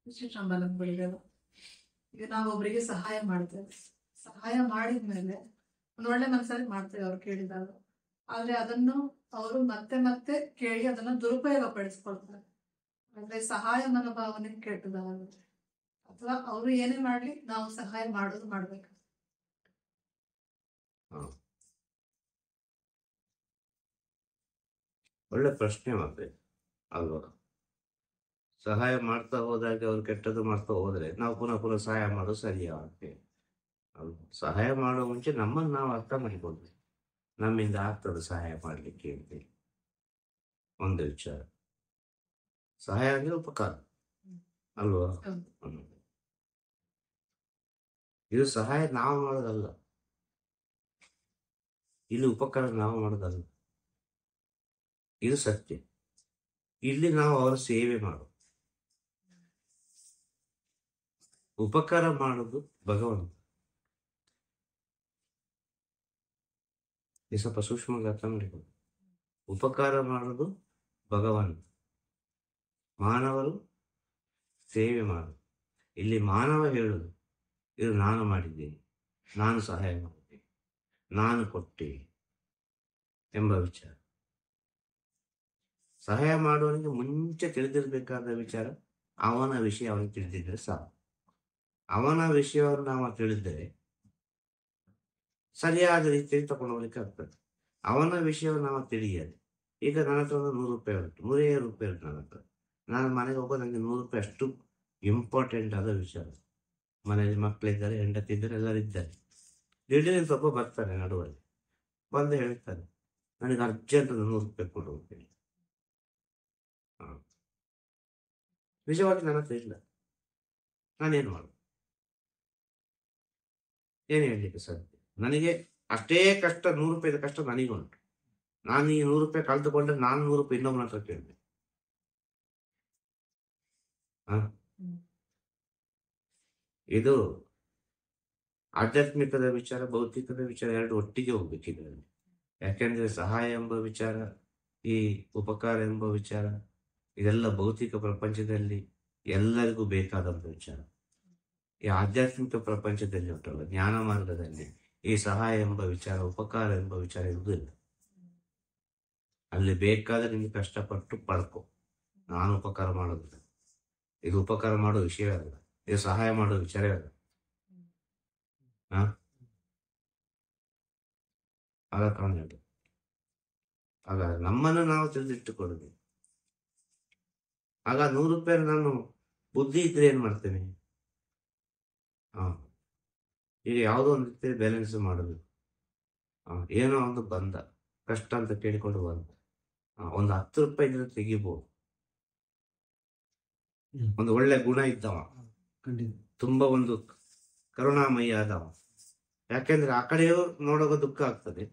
ವಿಶೇಷ ಈಗ ನಾವು ಒಬ್ಬರಿಗೆ ಸಹಾಯ ಮಾಡ್ತೇವೆ. ಸಹಾಯ ಮಾಡಿದ್ಮೇಲೆ ಒಂದು ಒಳ್ಳೆ ಮನಸ್ಸಲ್ಲಿ ಮಾಡ್ತೇವೆ ಅವ್ರು ಕೇಳಿದಾಗ. ಆದ್ರೆ ಅದನ್ನು ಅವರು ಮತ್ತೆ ಮತ್ತೆ ಕೇಳಿ ಅದನ್ನ ದುರುಪಯೋಗ ಪಡಿಸ್ಕೊಳ್ತಾರೆ. ಅಂದ್ರೆ ಸಹಾಯ ಮನೋಭಾವನೆ ಕೆಟ್ಟದಾಗುತ್ತೆ. ಅಥವಾ ಅವರು ಏನೇ ಮಾಡ್ಲಿ ನಾವು ಸಹಾಯ ಮಾಡ್ಬೇಕು. ಒಳ್ಳೆ ಪ್ರಶ್ನೆ ಮಾಡ್ಬೇಕು ಅಲ್ವಾ? ಸಹಾಯ ಮಾಡ್ತಾ ಹೋದಾಗ ಅವ್ರು ಕೆಟ್ಟದ್ದು ಮಾಡ್ತಾ ಹೋದ್ರೆ ನಾವು ಪುನಃ ಪುನಃ ಸಹಾಯ ಮಾಡೋದು ಸರಿಯಾ ಅಲ್ವಾ? ಸಹಾಯ ಮಾಡೋ ಮುಂಚೆ ನಮ್ಮನ್ನು ನಾವು ಅರ್ಥ ಮಾಡಿಕೊಳ್ಬೇಕು. ನಮ್ಮಿಂದ ಆಗ್ತದೆ ಸಹಾಯ ಮಾಡ್ಲಿಕ್ಕೆ ಅಂತೇಳಿ ಒಂದು ವಿಚಾರ. ಸಹಾಯ ಅಂದ್ರೆ ಉಪಕಾರ ಅಲ್ವಾ? ಇದು ಸಹಾಯ ನಾವು ಮಾಡೋದಲ್ಲ, ಇಲ್ಲಿ ಉಪಕಾರ ನಾವು ಮಾಡೋದಲ್ಲ. ಇದು ಸತ್ಯ. ಇಲ್ಲಿ ನಾವು ಅವರ ಸೇವೆ ಮಾಡೋದು, ಉಪಕಾರ ಮಾಡೋದು ಭಗವಂತ. ಈ ಸ್ವಲ್ಪ ಸೂಕ್ಷ್ಮವಾಗಿ ಅರ್ಥ ಮಾಡಿಕೊಂಡು, ಉಪಕಾರ ಮಾಡೋದು ಭಗವಂತ, ಮಾನವರು ಸೇವೆ ಮಾಡೋದು. ಇಲ್ಲಿ ಮಾನವ ಹೇಳುದು ಇದು ನಾನು ಮಾಡಿದ್ದೇನೆ, ನಾನು ಸಹಾಯ ಮಾಡಿದ್ದೇನೆ, ನಾನು ಕೊಟ್ಟೆ ಎಂಬ ವಿಚಾರ. ಸಹಾಯ ಮಾಡುವವನಿಗೆ ಮುಂಚೆ ತಿಳಿದಿರಬೇಕಾದ ವಿಚಾರ ಅವನ ವಿಷಯ ಅವನಿಗೆ ತಿಳಿದಿದ್ರೆ ಸಾಕು. ಅವನ ವಿಷಯವನ್ನು ನಾವು ತಿಳಿದರೆ ಸರಿಯಾದ ರೀತಿಯಲ್ಲಿ ತಗೊಂಡು ಹೋಗ್ಲಿಕ್ಕೆ ಆಗ್ತದೆ. ಅವನ ವಿಷಯವನ್ನು ನಾವು ತಿಳಿಯದೆ, ಈಗ ನನ್ನ ಹತ್ರ ಒಂದು 100 ರೂಪಾಯಿ ಉಂಟು, 100 ರೂಪಾಯಿ ಉಂಟು ನನ್ನ ಹತ್ರ. ನಾನು ಮನೆಗೆ ಹೋಗೋದು ನನಗೆ 100 ರೂಪಾಯಿ ಅಷ್ಟು ಇಂಪಾರ್ಟೆಂಟ್ ಆದ ವಿಚಾರ. ಮನೆಯಲ್ಲಿ ಮಕ್ಕಳಿದ್ದಾರೆ, ಹೆಂಡತಿ ಇದ್ದಾರೆ, ಎಲ್ಲರೂ ಇದ್ದಾರೆ. ದಿಢೀರ್ ಸ್ವಲ್ಪ ಬರ್ತಾನೆ ನಡುವಲ್ಲಿ, ಬಂದು ಹೇಳ್ತಾನೆ ನನಗೆ ಅರ್ಜೆಂಟ್ 100 ರೂಪಾಯಿ ಕೊಡು ಅಂತೇಳಿ. ನಿಜವಾಗಿ ನನ್ನ ಹತ್ರ ಇಲ್ಲ, ನಾನೇನು ಮಾಡು, ಏನು ಹೇಳಲಿಕ್ಕೆ ಸಾಧ್ಯ? ನನಗೆ ಅಷ್ಟೇ ಕಷ್ಟ, 100 ರೂಪಾಯಿದ ಕಷ್ಟ ನನಗುಂಟು. ನಾನು ಈ 100 ರೂಪಾಯಿ ಕಳೆದುಕೊಂಡ್ರೆ ನಾನು 100 ರೂಪಾಯಿ ಇನ್ನೊಬ್ಬನ ಹತ್ರ ಕೇಳಿದೆ. ಇದು ಆಧ್ಯಾತ್ಮಿಕದ ವಿಚಾರ, ಭೌತಿಕದ ವಿಚಾರ ಎರಡು ಒಟ್ಟಿಗೆ ಹೋಗ್ಬೇಕು ಇದರಲ್ಲಿ. ಯಾಕೆಂದ್ರೆ ಸಹಾಯ ಎಂಬ ವಿಚಾರ, ಈ ಉಪಕಾರ ಎಂಬ ವಿಚಾರ, ಇದೆಲ್ಲ ಭೌತಿಕ ಪ್ರಪಂಚದಲ್ಲಿ ಎಲ್ಲರಿಗೂ ಬೇಕಾದಂತ ವಿಚಾರ. ಈ ಆಧ್ಯಾತ್ಮಿಕ ಪ್ರಪಂಚದಲ್ಲಿ ಉಂಟಲ್ಲ, ಜ್ಞಾನ ಮಾರ್ಗದಲ್ಲಿ ಈ ಸಹಾಯ ಎಂಬ ವಿಚಾರ, ಉಪಕಾರ ಎಂಬ ವಿಚಾರ ಇರುವುದಿಲ್ಲ. ಅಲ್ಲಿ ಬೇಕಾದ್ರೆ ನಿಮ್ಗೆ ಕಷ್ಟಪಟ್ಟು ಪಡ್ಕೊ. ನಾನು ಉಪಕಾರ ಮಾಡೋದಿಲ್ಲ, ಇದು ಉಪಕಾರ ಮಾಡೋ ವಿಷಯವೇ ಅಲ್ಲ, ಇದು ಸಹಾಯ ಮಾಡೋ ವಿಚಾರವೇ ಅಲ್ಲ. ಆಗ ಕಾರಣ ಆಗ ನಮ್ಮನ್ನು ನಾವು ತಿಳಿದಿಟ್ಟುಕೊಳ್ಳಬೇಕು. ಆಗ 100 ರೂಪಾಯಿ ನಾನು ಬುದ್ಧಿ ಇದ್ರೆ ಏನ್ ಮಾಡ್ತೇನೆ? ಈಗ ಯಾವುದೋ ಒಂದು ರೀತಿಯಲ್ಲಿ ಬ್ಯಾಲೆನ್ಸ್ ಮಾಡಬೇಕು. ಏನೋ ಒಂದು ಬಂದ ಕಷ್ಟ ಅಂತ ಕೇಳಿಕೊಂಡು ಬಂದ, ಒಂದು 10 ರೂಪಾಯಿ ಇದ್ರೆ ತೆಗಿಬಹುದು. ಒಂದು ಒಳ್ಳೆ ಗುಣ ಇದ್ದವ, ತುಂಬಾ ಒಂದು ಕರುಣಾಮಯ ಆದವ. ಯಾಕೆಂದ್ರೆ ಆ ಕಡೆಯೂ ನೋಡೋಕೆ ದುಃಖ ಆಗ್ತದೆ,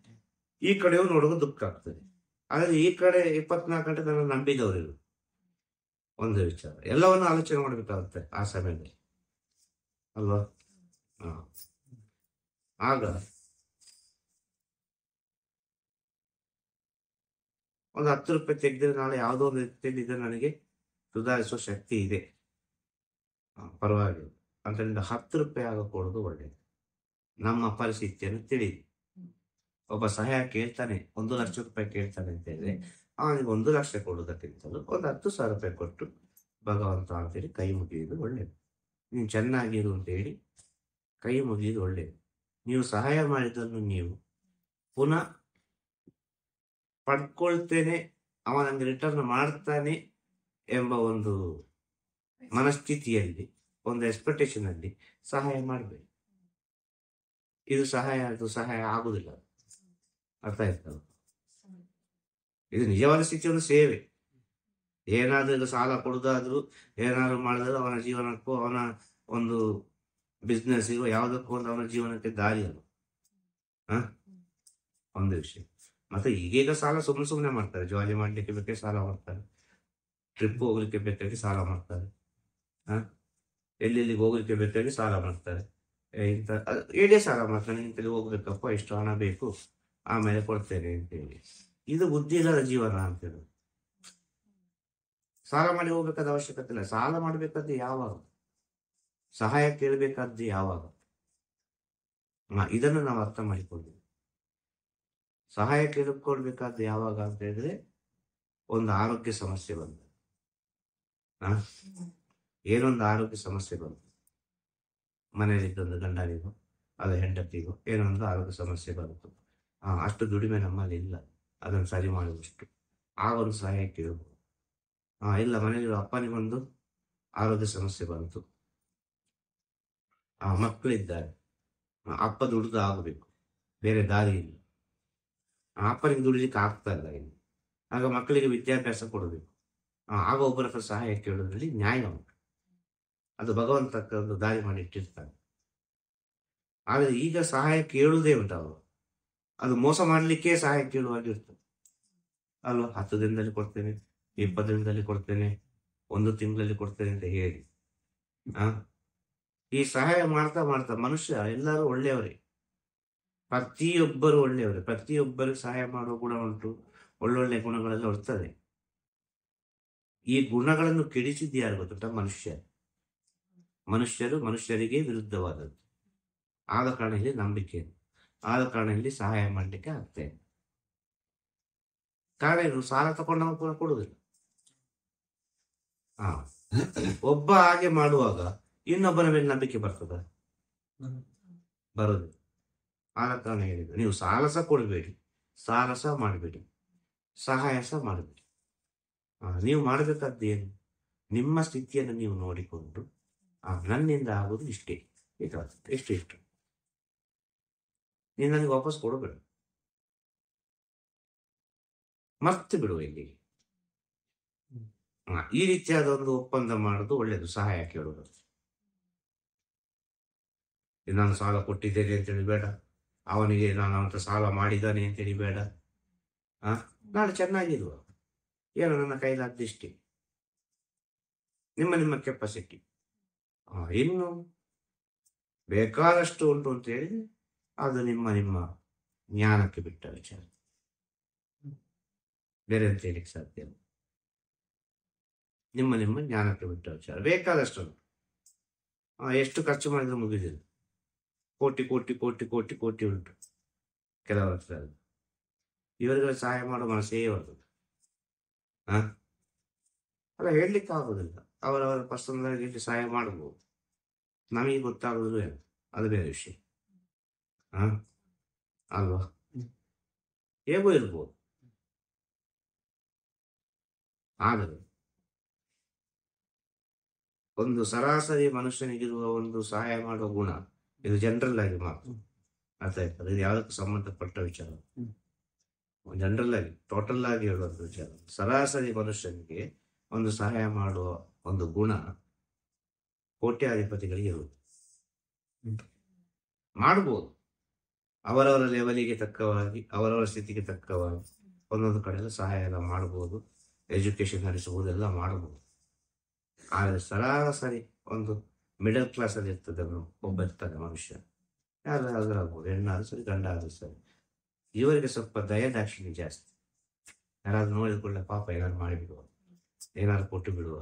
ಈ ಕಡೆಯೂ ನೋಡೋಕೆ ದುಃಖ ಆಗ್ತದೆ. ಆದ್ರೆ ಈ ಕಡೆ 24 ಗಂಟೆ ನನ್ನ ನಂಬಿದವರು ಒಂದು ವಿಚಾರ. ಎಲ್ಲವನ್ನು ಆಲೋಚನೆ ಮಾಡ್ಬೇಕಾಗುತ್ತೆ ಆ ಸಮಯದಲ್ಲಿ ಅಲ್ವಾ? ಆಗ ಒಂದು 10 ರೂಪಾಯಿ ತೆಗೆದ್ರೆ ನಾಳೆ ಯಾವುದೋ ಒಂದು ರೀತಿಯಲ್ಲಿ ಇದು ನನಗೆ ಸುಧಾರಿಸುವ ಶಕ್ತಿ ಇದೆ, ಪರವಾಗಿಲ್ಲ ಅಂತಂದ 10 ರೂಪಾಯಿ ಆಗಕೊಡೋದು ಒಳ್ಳೆಯದು. ನಮ್ಮ ಪರಿಸ್ಥಿತಿಯನ್ನು ತಿಳಿದು ಒಬ್ಬ ಸಹಾಯ ಕೇಳ್ತಾನೆ, 1 ಲಕ್ಷ ರೂಪಾಯಿ ಕೇಳ್ತಾನೆ ಅಂತ ಹೇಳಿದ್ರೆ ಅವನಿಗೆ 1 ಲಕ್ಷ ಕೊಡುವುದಕ್ಕಿಂತಲೂ ಒಂದು 10,000 ರೂಪಾಯಿ ಕೊಟ್ಟು ಭಗವಂತ ಅಂತೇಳಿ ಕೈ ಮುಗಿಯುವುದು ಒಳ್ಳೆಯದು. ನೀವು ಚೆನ್ನಾಗಿರು ಅಂತೇಳಿ ಕೈ ಮುಗಿಯುವುದು ಒಳ್ಳೆಯದು. ನೀವು ಸಹಾಯ ಮಾಡಿದ್ದನ್ನು ನೀವು ಪುನಃ ಪಡ್ಕೊಳ್ತೇನೆ, ಅವ ನಂಗೆ ರಿಟರ್ನ್ ಮಾಡ್ತಾನೆ ಎಂಬ ಒಂದು ಮನಸ್ಥಿತಿಯಲ್ಲಿ, ಒಂದು ಎಕ್ಸ್ಪೆಕ್ಟೇಷನ್ ಅಲ್ಲಿ ಸಹಾಯ ಮಾಡಬೇಕು. ಇದು ಸಹಾಯ ಆಗುದಿಲ್ಲ. ಅರ್ಥ ಆಯ್ತಲ್ಲ? ಇದು ನಿಜವಾದ ಸ್ಥಿತಿ ಒಂದು ಸೇವೆ. ಏನಾದ್ರೂ ಸಾಲ ಕೊಡುದಾದ್ರೂ, ಏನಾದ್ರು ಮಾಡಿದ್ರು ಅವನ ಜೀವನಕ್ಕೂ, ಅವನ ಒಂದು ಬಿಸ್ನೆಸ್ಸಿಗೂ, ಯಾವುದಕ್ಕೂ ಒಂದು ಅವನ ಜೀವನಕ್ಕೆ ದಾರಿ ಅಲ್ಲ. ಒಂದು ವಿಷಯ. ಮತ್ತೆ ಈಗೀಗ ಸಾಲ ಸುಮ್ಮನೆ ಮಾಡ್ತಾರೆ. ಜಾಲಿ ಮಾಡ್ಲಿಕ್ಕೆ ಬೇಕಾಗಿ ಸಾಲ ಮಾಡ್ತಾರೆ, ಟ್ರಿಪ್ ಹೋಗ್ಲಿಕ್ಕೆ ಬೇಕಾಗಿ ಸಾಲ ಮಾಡ್ತಾರೆ, ಎಲ್ಲೆಲ್ಲಿಗೆ ಹೋಗ್ಲಿಕ್ಕೆ ಬೇಕಾಗಿ ಸಾಲ ಮಾಡ್ತಾರೆ. ಇಂಥ ಏನೇ ಸಾಲ ಮಾಡ್ತಾನೆ, ಇಂಥಲ್ಲಿ ಹೋಗ್ಬೇಕಪ್ಪ, ಇಷ್ಟು ಹಣ ಬೇಕು, ಆಮೇಲೆ ಕೊಡ್ತೇನೆ ಅಂತೇಳಿ. ಇದು ಬುದ್ಧಿ ಇಲ್ಲದ ಜೀವನ ಅಂತೇಳಿ. ಸಾಲ ಮಾಡಿ ಹೋಗ್ಬೇಕಾದ ಅವಶ್ಯಕತೆ ಇಲ್ಲ. ಸಾಲ ಮಾಡ್ಬೇಕಾದ್ರೆ ಯಾವಾಗ, ಸಹಾಯ ಕೇಳಬೇಕಾದ್ದು ಯಾವಾಗ, ಇದನ್ನು ನಾವು ಅರ್ಥ ಮಾಡಿಕೊಂಡ್ವಿ. ಸಹಾಯ ಕೇಳಿಕೊಳ್ಬೇಕಾದ್ದು ಯಾವಾಗ ಅಂತ ಹೇಳಿದ್ರೆ ಒಂದು ಆರೋಗ್ಯ ಸಮಸ್ಯೆ ಬಂತು, ಏನೊಂದು ಆರೋಗ್ಯ ಸಮಸ್ಯೆ ಬಂತು, ಮನೆಯಲ್ಲಿದ್ದೊಂದು ಗಂಡನಿಗೋ ಅದು ಹೆಂಡತಿಗೋ ಏನೋ ಒಂದು ಆರೋಗ್ಯ ಸಮಸ್ಯೆ ಬಂತು. ಅಷ್ಟು ದುಡಿಮೆ ನಮ್ಮಲ್ಲಿ ಇಲ್ಲ ಅದನ್ನು ಸರಿ ಮಾಡುವಷ್ಟು, ಆಗ ಒಂದು ಸಹಾಯ ಕೇಳಬಹುದು. ಇಲ್ಲ, ಮನೆಯಲ್ಲಿ ಅಪ್ಪನಿಗೊಂದು ಆರೋಗ್ಯ ಸಮಸ್ಯೆ ಬಂತು, ಮಕ್ಕಳಿದ್ದಾರೆ, ಅಪ್ಪ ದುಡಿದು ಆಗಬೇಕು, ಬೇರೆ ದಾರಿ ಇಲ್ಲ, ಅಪ್ಪನಿಗೆ ದುಡಿಲಿಕ್ಕೆ ಆಗ್ತಾ ಇಲ್ಲ ಇನ್ನು, ಆಗ ಮಕ್ಕಳಿಗೆ ವಿದ್ಯಾಭ್ಯಾಸ ಕೊಡಬೇಕು, ಆಗ ಒಬ್ಬರ ಹತ್ರ ಸಹಾಯ ಕೇಳೋದ್ರಲ್ಲಿ ನ್ಯಾಯ ಉಂಟು. ಅದು ಭಗವಂತ ಒಂದು ದಾರಿ ಮಾಡಿ ಇಟ್ಟಿರ್ತಾನೆ. ಆದರೆ ಈಗ ಸಹಾಯ ಕೇಳುವುದೇ ಉಂಟು, ಅದು ಮೋಸ ಮಾಡಲಿಕ್ಕೆ ಸಹಾಯ ಕೇಳುವಾಗಿರ್ತದೆ ಅಲ್ವಾ. 10 ದಿನದಲ್ಲಿ ಕೊಡ್ತೇನೆ, 20 ದಿನದಲ್ಲಿ ಕೊಡ್ತೇನೆ, 1 ತಿಂಗಳಲ್ಲಿ ಕೊಡ್ತೇನೆ ಅಂತ ಹೇಳಿ ಈ ಸಹಾಯ ಮಾಡ್ತಾ ಮಾಡ್ತಾ ಮನುಷ್ಯ ಎಲ್ಲರೂ ಒಳ್ಳೆಯವರೇ, ಪ್ರತಿಯೊಬ್ಬರು ಒಳ್ಳೆಯವರೇ, ಪ್ರತಿಯೊಬ್ಬರು ಸಹಾಯ ಮಾಡುವ ಗುಣ ಉಂಟು, ಒಳ್ಳೊಳ್ಳೆ ಗುಣಗಳೆಲ್ಲ ಇರ್ತದೆ. ಈ ಗುಣಗಳನ್ನು ಕೆಡಿಸಿದ್ದು ಯಾರು ಗೊತ್ತುಂಟ? ಮನುಷ್ಯರು ಮನುಷ್ಯರಿಗೆ ವಿರುದ್ಧವಾದದ್ದು. ಆದ ಕಾರಣ ಇಲ್ಲಿ ನಂಬಿಕೆ, ಆದ ಕಾರಣ ಇಲ್ಲಿ ಸಹಾಯ ಮಾಡಲಿಕ್ಕೆ ಆಗ್ತೇನೆ. ಕಾರಣ ಏನು? ಸಾಲ ತಗೊಂಡವ ಕೂಡ ಕೊಡುವುದಿಲ್ಲ. ಒಬ್ಬ ಹಾಗೆ ಮಾಡುವಾಗ ಇನ್ನೊಬ್ಬನ ಮೇಲೆ ನಂಬಿಕೆ ಬರ್ತದ? ಬರೋದು. ಆದ ಕಾರಣ ಹೇಳಿದ್ರು, ನೀವು ಸಾಲ ಸಹ ಕೊಡಬೇಡಿ, ಸಾಲ ಸಹ ಮಾಡಬೇಡಿ, ಸಹಾಯ ಸಹ ಮಾಡಬೇಡಿ. ನೀವು ಮಾಡಬೇಕಾದ್ದೇನು? ನಿಮ್ಮ ಸ್ಥಿತಿಯನ್ನು ನೀವು ನೋಡಿಕೊಂಡು ನನ್ನಿಂದ ಆಗೋದು ಇಷ್ಟೇ, ಎಷ್ಟು ನೀನು ನನಗೆ ವಾಪಸ್ ಕೊಡಬೇಡ, ಮತ್ತೆ ಬಿಡುವ ಇಲ್ಲಿಗೆ. ಈ ರೀತಿಯಾದ ಒಂದು ಒಪ್ಪಂದ ಮಾಡೋದು ಒಳ್ಳೇದು. ಸಹಾಯ ಕೇಳೋದು, ನಾನು ಸಾಲ ಕೊಟ್ಟಿದ್ದೇನೆ ಅಂತೇಳಿ ಬೇಡ, ಅವನಿಗೆ ನಾನು ಅವನ ಸಾಲ ಮಾಡಿದ್ದಾನೆ ಅಂತೇಳಿ ಬೇಡ. ನಾಳೆ ಚೆನ್ನಾಗಿರುವ, ಏನೋ ನನ್ನ ಕೈಲಾಗ್ದಿಷ್ಟೇ, ನಿಮ್ಮ ಕೆಪಾಸಿಟಿ. ಇನ್ನು ಬೇಕಾದಷ್ಟು ಉಂಟು ಅಂತ ಹೇಳಿ ಅದು ನಿಮ್ಮ ಜ್ಞಾನಕ್ಕೆ ಬಿಟ್ಟ ವಿಚಾರ, ಬೇರೆ ಅಂತ ಹೇಳಿಕ್ಕೆ ಸಾಧ್ಯ ಇಲ್ಲ. ನಿಮ್ಮ ಜ್ಞಾನಕ್ಕೆ ಬಿಟ್ಟ ವಿಚಾರ. ಬೇಕಾದಷ್ಟು ಎಷ್ಟು ಖರ್ಚು ಮಾಡಿದ್ರೆ ಮುಗಿದಿಲ್ಲ, ಕೋಟಿ ಕೋಟಿ ಕೋಟಿ ಕೋಟಿ ಕೋಟಿ ಉಂಟು ಕೆಲವರ ಹತ್ರ. ಇವರಿಗೆ ಸಹಾಯ ಮಾಡೋ ಮನಸ್ಸೇ ಬರ್ತದೆ. ಅಲ್ಲ, ಹೇಳಲಿಕ್ಕೆ ಆಗೋದಿಲ್ಲ. ಅವರವರ ಪರ್ಸನಲ್ ಆಗಿ ಸಹಾಯ ಮಾಡಬಹುದು, ನಮಗೆ ಗೊತ್ತಾಗೋದು ಏನು, ಅದು ಬೇರೆ ವಿಷಯ ಅಲ್ವಾ. ಹೇಗೋ ಇರ್ಬೋದು. ಆದರೆ ಒಂದು ಸರಾಸರಿ ಮನುಷ್ಯನಿಗಿರುವ ಒಂದು ಸಹಾಯ ಮಾಡುವ ಗುಣ, ಇದು ಜನರಲ್ ಆಗಿ ಮಾತು, ಅರ್ಥ ಆಯ್ತದೆ. ಇದು ಯಾವುದಕ್ಕೂ ಸಂಬಂಧಪಟ್ಟ ವಿಚಾರ, ಜನರಲ್ ಆಗಿ ಟೋಟಲ್ ಆಗಿ ಹೇಳುವಂತ ವಿಚಾರ. ಸರಾಸರಿ ಮನುಷ್ಯನಿಗೆ ಒಂದು ಸಹಾಯ ಮಾಡುವ ಒಂದು ಗುಣ ಕೋಟ್ಯಾಧಿಪತಿಗಳಿಗೆ ಇರುವುದು. ಮಾಡಬಹುದು, ಅವರವರ ಲೆವೆಲಿಗೆ ತಕ್ಕವಾಗಿ, ಅವರವರ ಸ್ಥಿತಿಗೆ ತಕ್ಕವಾಗಿ ಒಂದೊಂದು ಕಡೆ ಸಹಾಯ ಎಲ್ಲ ಮಾಡಬಹುದು, ಎಜುಕೇಶನ್ ನಡೆಸಬಹುದೆಲ್ಲ ಮಾಡಬಹುದು. ಆದರೆ ಸರಾಸರಿ ಒಂದು ಮಿಡಲ್ ಕ್ಲಾಸ್ ಅಲ್ಲಿ ಇರ್ತದೆ, ಒಬ್ಬ ಇರ್ತಾನೆ ಮನುಷ್ಯ, ಯಾರಾದ್ರೂ ಆಗ್ಬೋದು, ಹೆಣ್ಣಾದ್ರೂ ಸರಿ ಗಂಡಾದ್ರೂ ಸರಿ, ಇವರಿಗೆ ಸ್ವಲ್ಪ ದಯದಾಕ್ಷಿಣ್ಯ ಜಾಸ್ತಿ. ಯಾರಾದ್ರೂ ನೋಡಿಕೊಳ್ಳೆ ಪಾಪ ಏನಾದ್ರು ಮಾಡಿಬಿಡುವ, ಏನಾದ್ರು ಕೊಟ್ಟು ಬಿಡುವ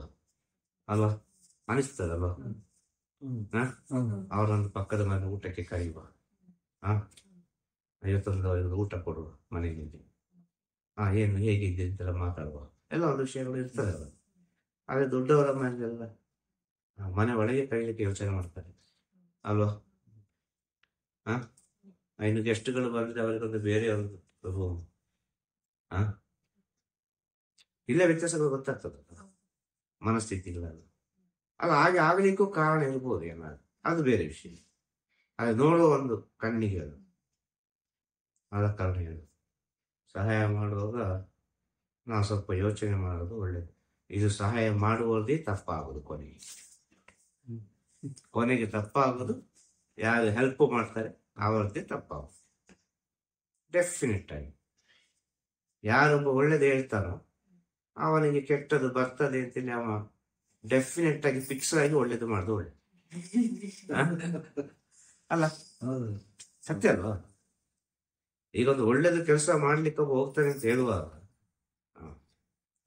ಅಲ್ವಾ, ಅನಿಸ್ತದಲ್ವಾ. ಅವರೊಂದು ಪಕ್ಕದ ಮನೆ ಊಟಕ್ಕೆ ಕರೆಯುವ, ಇವತ್ತೊಂದು ಊಟ ಕೊಡುವ ಮನೆಯಲ್ಲಿ, ಏನು ಹೇಗಿದ್ದೆ ಅಂತೆಲ್ಲ ಮಾತಾಡುವ, ಎಲ್ಲ ಒಂದು ವಿಷಯಗಳು ಇರ್ತದೆ ಅಲ್ಲ. ಆದರೆ ದೊಡ್ಡವರ ಮನೆಯಲ್ಲ ಮನೆ ಒಳಗೆ ಕರೀಲಿಕ್ಕೆ ಯೋಚನೆ ಮಾಡ್ತಾರೆ ಅಲ್ವಾ. ಇನ್ನು ಗೆಸ್ಟ್ಗಳು ಬಂದ್ರೆ ಅವರಿಗೊಂದು ಬೇರೆ ಒಂದು ರೂಮ್, ಇಲ್ಲೇ ವ್ಯತ್ಯಾಸಗಳು ಗೊತ್ತಾಗ್ತದೆ ಮನಸ್ಥಿತಿಗಳಲ್ಲಿ. ಅದು ಹಾಗೆ ಆಗಲಿಕ್ಕೂ ಕಾರಣ ಇರ್ಬೋದು ಏನಾದ್ರು, ಅದು ಬೇರೆ ವಿಷಯ. ಅದು ನೋಡುವ ಒಂದು ಕಣ್ಣಿಗೆ ಅದು, ಆದ ಕಾರಣ ಹೇಳು ಸಹಾಯ ಮಾಡುವಾಗ ನಾವು ಸ್ವಲ್ಪ ಯೋಚನೆ ಮಾಡೋದು ಒಳ್ಳೇದು. ಇದು ಸಹಾಯ ಮಾಡುವುದೇ ತಪ್ಪಾಗೋದು, ಕೊನೆಗೆ ತಪ್ಪಾಗೋದು ಯಾರು ಹೆಲ್ಪ್ ಮಾಡ್ತಾರೆ ಅವರದ್ದೇ ತಪ್ಪಾಗೋದು ಡೆಫಿನೆಟ್ ಆಗಿ. ಯಾರೊಬ್ಬ ಒಳ್ಳೇದು ಹೇಳ್ತಾನೋ ಅವನಿಗೆ ಕೆಟ್ಟದ್ದು ಬರ್ತದೆ ಅಂತೇಳಿ ಅವ ಡೆಫಿನೆಟ್ ಆಗಿ ಫಿಕ್ಸ್ ಆಗಿ ಒಳ್ಳೇದು ಮಾಡೋದು ಒಳ್ಳೆ ಅಲ್ಲ, ಸತ್ಯ ಅಲ್ವಾ. ಈಗ ಒಂದು ಒಳ್ಳೇದು ಕೆಲಸ ಮಾಡ್ಲಿಕ್ಕೆ ಹೋಗ್ತಾನೆ ಅಂತ ಹೇಳುವಾಗ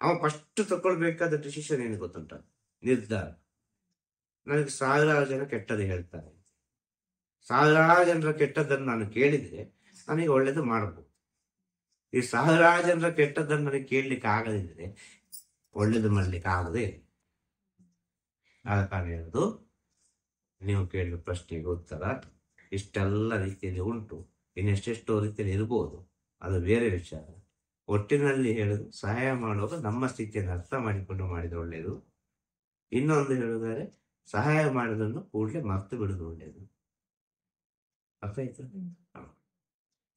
ಅವ ಫಸ್ಟ್ ತಗೊಳ್ಬೇಕಾದ ಡಿಸಿಷನ್ ಏನು ಗೊತ್ತುಂಟ? ನಿರ್ಧಾರ. ನನಗೆ ಸಾವಿರಾರು ಜನ ಕೆಟ್ಟದ್ದು ಹೇಳ್ತಾರೆ, ಸಾವಿರಾರು ಜನರ ಕೆಟ್ಟದ್ದನ್ನು ನಾನು ಕೇಳಿದ್ರೆ ನನಗೆ ಒಳ್ಳೇದು ಮಾಡಬಹುದು. ಈ ಸಾವಿರಾರು ಜನರ ಕೆಟ್ಟದ್ದನ್ನು ನನಗೆ ಕೇಳಲಿಕ್ಕೆ ಆಗದಿದ್ರೆ ಒಳ್ಳೇದು ಮಾಡ್ಲಿಕ್ಕೆ ಆಗದೆ. ಆದ ಕಾರಣ ಹೇಳುದು, ನೀವು ಕೇಳಿದ ಪ್ರಶ್ನೆಗೆ ಉತ್ತರ ಇಷ್ಟೆಲ್ಲ ರೀತಿಯಲ್ಲಿ ಉಂಟು, ಇನ್ನೆಷ್ಟೆಷ್ಟೋ ರೀತಿಯಲ್ಲಿ ಇರ್ಬೋದು, ಅದು ಬೇರೆ ವಿಚಾರ. ಒಟ್ಟಿನಲ್ಲಿ ಹೇಳುದು, ಸಹಾಯ ಮಾಡುವಾಗ ನಮ್ಮ ಸ್ಥಿತಿಯನ್ನು ಅರ್ಥ ಮಾಡಿಕೊಂಡು ಮಾಡಿದ್ರೆ ಒಳ್ಳೆಯದು. ಇನ್ನೊಂದು ಹೇಳುವುದಾದ್ರೆ, ಸಹಾಯ ಮಾಡೋದನ್ನು ಕೂಡಲೇ ಮರ್ತು ಬಿಡುದು ಒಳ್ಳೆಯದು. ಅರ್ಥ ಆಯ್ತು?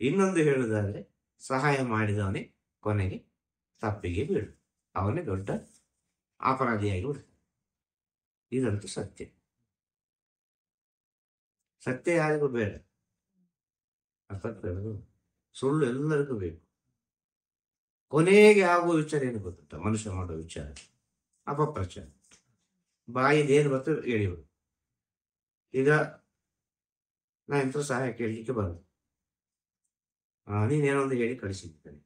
ಇನ್ನೊಂದು ಹೇಳುವುದಾದ್ರೆ, ಸಹಾಯ ಮಾಡಿದವನೇ ಕೊನೆಗೆ ತಪ್ಪಿಗೆ ಬೀಳು, ಅವನೇ ದೊಡ್ಡ ಅಪರಾಧಿಯಾಗಿ ಬಿಡ್ತಾನೆ. ಇದಂತೂ ಸತ್ಯ. ಸತ್ಯ ಯಾರಿಗೂ ಬೇಡ, ಅರ್ಥ ಹೇಳುದು. ಸುಳ್ಳು ಎಲ್ಲರಿಗೂ ಬೇಕು. ಕೊನೆಗೆ ಆಗುವ ವಿಚಾರ ಏನು ಗೊತ್ತುಂಟ? ಮನುಷ್ಯ ಮಾಡುವ ವಿಚಾರ ಅಪಪ್ರಚಾರ. ಬಾಯಿಗೆ ಏನು ಬರ್ತದೆ ಹೇಳಿಬಿಡು. ಈಗ ನಾ ಎಂತ ಸಹಾಯ ಕೇಳಲಿಕ್ಕೆ ಬರೋದು, ನೀನೇನೋ ಒಂದು ಹೇಳಿ ಕಳಿಸಿದ್ದಾನೆ,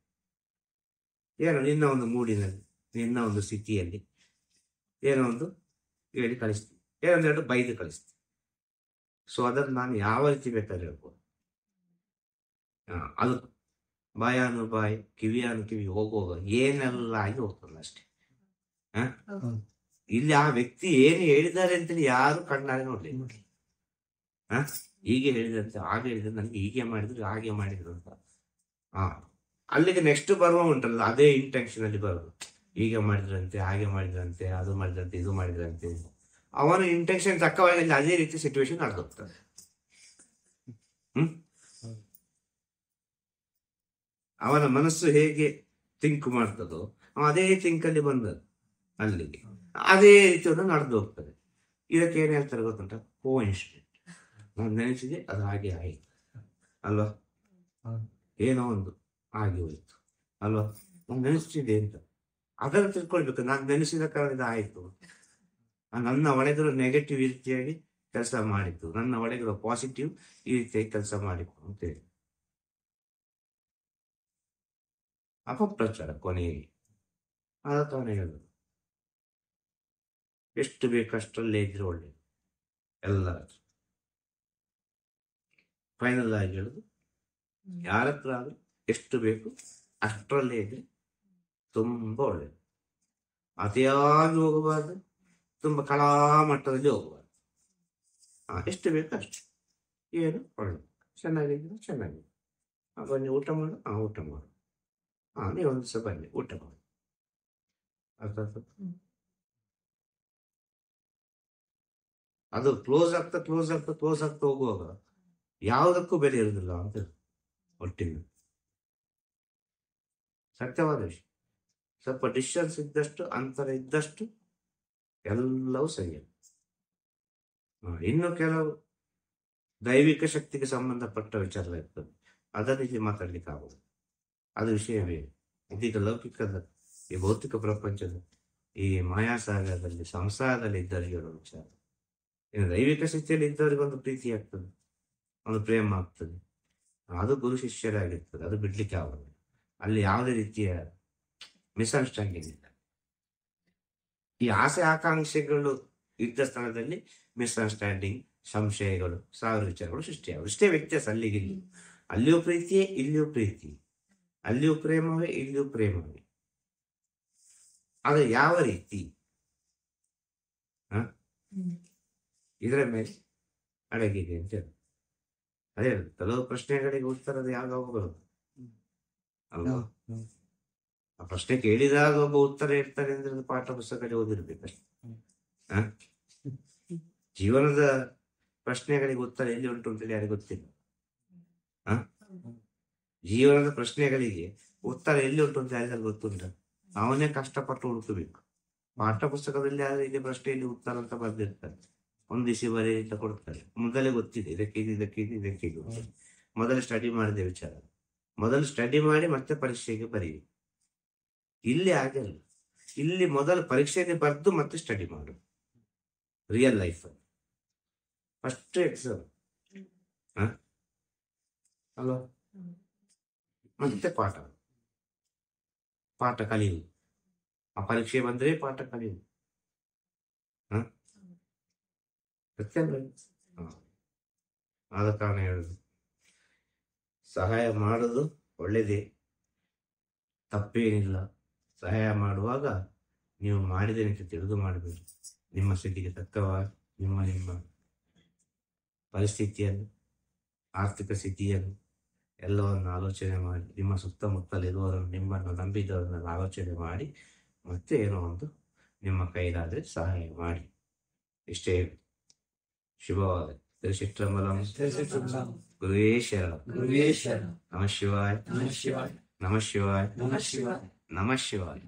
ಏನೋ ನಿನ್ನ ಒಂದು ಮೂಡಿನಲ್ಲಿ, ನಿನ್ನ ಒಂದು ಸ್ಥಿತಿಯಲ್ಲಿ ಏನೋ ಒಂದು ಹೇಳಿ ಕಳಿಸ್ತೀನಿ, ಏನೊಂದೆರಡು ಬೈದು ಕಳಿಸ್ತೀನಿ. ಸೊ ಅದನ್ನು ನಾನು ಯಾವ ರೀತಿ ಬೇಕಾದ್ರೆ ಹೇಳ್ಬೋದು. ಅದು ಬಾಯಾನು ಬಾಯಿ, ಕಿವಿಯಾನು ಕಿವಿ ಹೋಗುವಾಗ ಏನೆಲ್ಲ ಆಗಿ ಹೋಗ್ತದೆ ಅಷ್ಟೇ. ಇಲ್ಲಿ ಆ ವ್ಯಕ್ತಿ ಏನು ಹೇಳಿದ್ದಾರೆ ಅಂತೇಳಿ ಯಾರು ಕಣ್ಣಾರೆ ನೋಡ್ಲಿ. ಹೀಗೆ ಹೇಳಿದಂತೆ, ಹಾಗೆ ಹೇಳಿದ್ರೆ ನನಗೆ ಹೀಗೆ ಮಾಡಿದ್ರು ಹಾಗೆ ಮಾಡಿದ್ರು ಅಂತ. ಅಲ್ಲಿಗೆ ನೆಕ್ಸ್ಟ್ ಬರುವ ಉಂಟಲ್ಲ, ಅದೇ ಇಂಟೆನ್ಷನ್ ಅಲ್ಲಿ ಬರೋದು. ಹೀಗೆ ಮಾಡಿದ್ರಂತೆ, ಹಾಗೆ ಮಾಡಿದ್ರಂತೆ, ಅದು ಮಾಡಿದ್ರಂತೆ, ಇದು ಮಾಡಿದ್ರಂತೆ. ಅವನ ಇಂಟೆನ್ಷನ್ ತಕ್ಕವಾಗಿ ಅದೇ ರೀತಿ ಸಿಚುವೇಶನ್ ನಡೆದೋಗ್ತದೆ. ಅವನ ಮನಸ್ಸು ಹೇಗೆ ಥಿಂಕ್ ಮಾಡ್ತದೋ ಅದೇ ಥಿಂಕಲ್ಲಿ ಬಂದದ್ದು ಅಲ್ಲಿಗೆ, ಅದೇ ರೀತಿಯನ್ನು ನಡೆದು ಹೋಗ್ತದೆ. ಇದಕ್ಕೆ ಏನ್ ಹೇಳ್ತಾರೆ ಗೊತ್ತುಂಟ? ಕೋಇನ್ಸಿಡೆಂಟ್. ನಾನು ನೆನೆಸಿದೆ, ಅದು ಹಾಗೆ ಆಯಿತು ಅಲ್ವಾ? ಏನೋ ಒಂದು ಆಗಿ ಹೋಯ್ತು ಅಲ್ವಾ? ನಾನು ನೆನೆಸ್ತಿದ್ದೆ ಅಂತ ಅದನ್ನು ತಿಳ್ಕೊಳ್ಬೇಕು. ನಾನು ನೆನೆಸಿದ ಕಾರಣ ಇದು ಆಯಿತು. ನನ್ನ ಒಳಗಿರೋ ನೆಗೆಟಿವ್ ಈ ರೀತಿಯಾಗಿ ಕೆಲಸ ಮಾಡಿತ್ತು, ನನ್ನ ಒಳಗಿರೋ ಪಾಸಿಟಿವ್ ಈ ರೀತಿಯಾಗಿ ಕೆಲಸ ಮಾಡಿತ್ತು ಅಂತೇಳಿ. ಅಪಪ್ರಚಾರ ಕೊನೆಗೆ ಆದ ಕಾರಣ ಹೇಳುದು, ಎಷ್ಟು ಬೇಕಷ್ಟರಲ್ಲೇ ಇದ್ರೆ ಒಳ್ಳೇದು ಎಲ್ಲರ. ಫೈನಲ್ ಆಗಿ ಹೇಳುದು, ಯಾರ ಹತ್ರ ಆದ್ರೂ ಎಷ್ಟು ಬೇಕು ಅಷ್ಟರಲ್ಲೇ ಇದ್ರೆ ತುಂಬಾ ಒಳ್ಳೇದು. ಅತಿಯಾಗಿ ಹೋಗಬಾರ್ದು, ತುಂಬಾ ಕಳಾ ಮಟ್ಟದಲ್ಲಿ ಹೋಗಬಾರ್ದು. ಎಷ್ಟು ಬೇಕು ಅಷ್ಟು, ಏನು ಒಳ್ಳೇದು. ಚೆನ್ನಾಗಿದ್ರೆ ಚೆನ್ನಾಗಿದೆ, ಬನ್ನಿ ಊಟ ಮಾಡು, ಊಟ ಮಾಡು, ನೀವು ಒಂದು ದಿವಸ ಬನ್ನಿ ಊಟ ಮಾಡಿ. ಅರ್ಥ ಆಗ್ತದೆ? ಅದು ಕ್ಲೋಸ್ ಆಗ್ತಾ ಹೋಗುವಾಗ ಯಾವುದಕ್ಕೂ ಬೆಲೆ ಇರುವುದಿಲ್ಲ ಅಂತ ಒಟ್ಟಿನ ಸತ್ಯವಾದ ವಿಷಯ. ಸ್ವಲ್ಪ ಡಿಸ್ಟೆನ್ಸ್ ಇದ್ದಷ್ಟು, ಅಂತರ ಇದ್ದಷ್ಟು ಎಲ್ಲವೂ ಸರಿಯಾಗಿ. ಇನ್ನು ಕೆಲವು ದೈವಿಕ ಶಕ್ತಿಗೆ ಸಂಬಂಧಪಟ್ಟ ವಿಚಾರ ಇರ್ತದೆ, ಅದನ್ನು ಇಲ್ಲಿ ಮಾತಾಡ್ಲಿಕ್ಕೆ ಆಗುದು, ಅದು ವಿಷಯವೇ. ಇದೀಗ ಲೌಕಿಕದ ಈ ಭೌತಿಕ ಪ್ರಪಂಚದ ಈ ಮಾಯಾಸಾಗರದಲ್ಲಿ ಸಂಸಾರದಲ್ಲಿ ಇದ್ದವರಿಗೆ ಹೇಳೋ ವಿಚಾರ. ಇನ್ನು ದೈವಿಕ ಸ್ಥಿತಿಯಲ್ಲಿ ಇದ್ದವರಿಗೆ ಒಂದು ಪ್ರೀತಿ ಆಗ್ತದೆ, ಒಂದು ಪ್ರೇಮ ಆಗ್ತದೆ, ಅದು ಗುರು ಶಿಷ್ಯರಾಗಿರ್ತದೆ, ಅದು ಬಿಡ್ಲಿಕ್ಕೆ ಆಗೋದು. ಅಲ್ಲಿ ಯಾವುದೇ ರೀತಿಯ ಮಿಸ್ಅಂಡರ್ಸ್ಟ್ಯಾಂಡಿಂಗ್ ಇಲ್ಲ. ಈ ಆಸೆ ಆಕಾಂಕ್ಷೆಗಳು ಇದ್ದ ಸ್ಥಳದಲ್ಲಿ ಮಿಸ್ಅಂಡರ್ಸ್ಟ್ಯಾಂಡಿಂಗ್, ಸಂಶಯಗಳು, ಸಾವಿರ ವಿಚಾರಗಳು ಸೃಷ್ಟಿಯಾಗುವುದು. ಇಷ್ಟೇ ವ್ಯತ್ಯಾಸ ಅಲ್ಲಿಗಿಲ್ಲಿ. ಅಲ್ಲಿಯೂ ಪ್ರೀತಿಯೇ, ಇಲ್ಲಿಯೂ ಪ್ರೀತಿ, ಅಲ್ಲಿಯೂ ಪ್ರೇಮವೇ, ಇಲ್ಲಿಯೂ ಪ್ರೇಮವೇ. ಆದ್ರೆ ಯಾವ ರೀತಿ ಇದರ ಮೇಲೆ ಅಡಗಿದೆ ಅಂತ ಹೇಳಿ. ಅದೇ ಕೆಲವು ಪ್ರಶ್ನೆಗಳಿಗೆ ಉತ್ತರದ ಯಾವಾಗ ಬರುದು ಅಲ್ವಾ? ಆ ಪ್ರಶ್ನೆ ಕೇಳಿದಾಗ ಒಬ್ಬ ಉತ್ತರ ಇರ್ತಾರೆ ಅಂದ್ರೆ ಅದು ಪಾಠ ಪುಸ್ತಕದಲ್ಲಿ ಓದಿರ್ಬೇಕಷ್ಟೆ. ಜೀವನದ ಪ್ರಶ್ನೆಗಳಿಗೆ ಉತ್ತರ ಎಲ್ಲಿ ಉಂಟು ಅಂತೇಳಿ ಯಾರಿಗೆ ಗೊತ್ತಿಲ್ಲ. ಜೀವನದ ಪ್ರಶ್ನೆಗಳಿಗೆ ಉತ್ತರ ಎಲ್ಲಿ ಉಂಟು ಅಂತ ಯಾರಿಗಾರು ಗೊತ್ತುಂಟ? ಅವನೇ ಕಷ್ಟಪಟ್ಟು ಹುಡುಕಬೇಕು. ಪಾಠ ಪುಸ್ತಕದಲ್ಲಿ ಆದ್ರೆ ಇಲ್ಲಿ ಪ್ರಶ್ನೆಯಲ್ಲಿ ಉತ್ತರ ಅಂತ ಬರ್ದಿರ್ತಾರೆ, ಒಂದಿಸಿ ಬರೀತ ಕೊಡ್ತಾರೆ, ಮೊದಲೇ ಗೊತ್ತಿದೆ ಇದಕ್ಕೆ. ಮೊದಲು ಸ್ಟಡಿ ಮಾಡಿದೆ ವಿಚಾರ, ಮೊದಲು ಸ್ಟಡಿ ಮಾಡಿ ಮತ್ತೆ ಪರೀಕ್ಷೆಗೆ ಬರೀರಿ. ಇಲ್ಲಿ ಆಗಲ್ಲ. ಇಲ್ಲಿ ಮೊದಲು ಪರೀಕ್ಷೆಗೆ ಬರೆದು ಮತ್ತೆ ಸ್ಟಡಿ ಮಾಡು. ರಿಯಲ್ ಲೈಫ್ ಫಸ್ಟ್ ಎಕ್ಸಾಮ್ ಅಲ್ವಾ? ಮತ್ತೆ ಪಾಠ ಕಲಿಯುವುದು. ಆ ಪರೀಕ್ಷೆ ಬಂದ್ರೆ ಪಾಠ ಕಲಿಯುದು. ಹ ಸತ್ಯ ಅಲ್ವೇ? ಹ. ಆದ ಕಾರಣ ಹೇಳುದು, ಸಹಾಯ ಮಾಡುದು ಒಳ್ಳೇದೇ, ತಪ್ಪೇನಿಲ್ಲ. ಸಹಾಯ ಮಾಡುವಾಗ ನೀವು ಮಾಡಿದೆ ಅಂತ ತಿಳಿದು ಮಾಡಬೇಕು. ನಿಮ್ಮ ಸ್ಥಿತಿಗೆ ತಕ್ಕವಾಗಿ ನಿಮ್ಮ ಪರಿಸ್ಥಿತಿಯನ್ನು, ಆರ್ಥಿಕ ಸ್ಥಿತಿಯನ್ನು ಎಲ್ಲವನ್ನು ಆಲೋಚನೆ ಮಾಡಿ, ನಿಮ್ಮ ಸುತ್ತಮುತ್ತಲಿರುವವರನ್ನು, ನಿಮ್ಮನ್ನು ನಂಬಿದವರನ್ನೆಲ್ಲ ಆಲೋಚನೆ ಮಾಡಿ, ಮತ್ತೆ ಏನೋ ಒಂದು ನಿಮ್ಮ ಕೈಲಾದರೆ ಸಹಾಯ ಮಾಡಿ. ಇಷ್ಟೇ. ಶುಭವಾದ ಶ್ರೀಚಿತ್ರಮಲಂ ಗುರುವೇ ಶರಣ. ನಮಃ ಶಿವಾಯ. ನಮಃ ಶಿವಾಯ. ನಮಃ ಶಿವಾಯ.